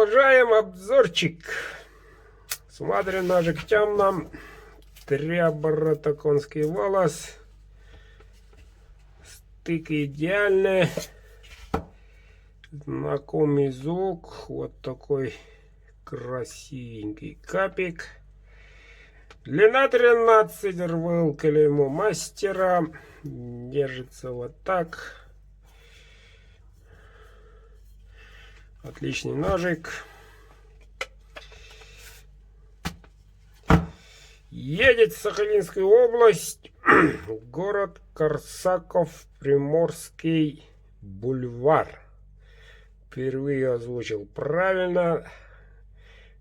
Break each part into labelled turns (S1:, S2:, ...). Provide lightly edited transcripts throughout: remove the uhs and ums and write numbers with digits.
S1: Продолжаем обзорчик. Смотрим ножик темным. Тряборотоконский волос. Стык идеальный. Знакомый звук. Вот такой красивенький капик. Длина 13. Рвал клеймо мастера. Держится вот так. Отличный ножик. Едет в Сахалинскую область, город Корсаков, Приморский бульвар. Впервые озвучил правильно.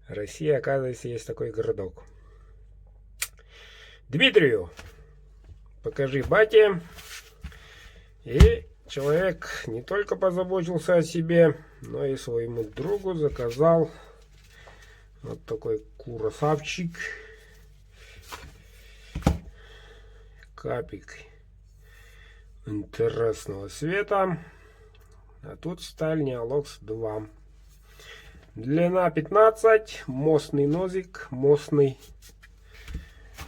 S1: Россия, оказывается, есть такой городок. Дмитрию покажи бате. И человек не только позаботился о себе, но и своему другу заказал вот такой красавчик. Капик интересного цвета. А тут сталь Неолокс 2. Длина 15. Мостный нозик. Мостный.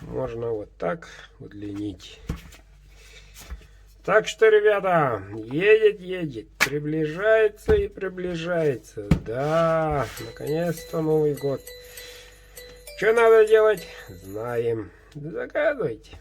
S1: Можно вот так удлинить. Так что, ребята, едет. Приближается и приближается. Да, наконец-то Новый год. Что надо делать? Знаем. Заказывайте.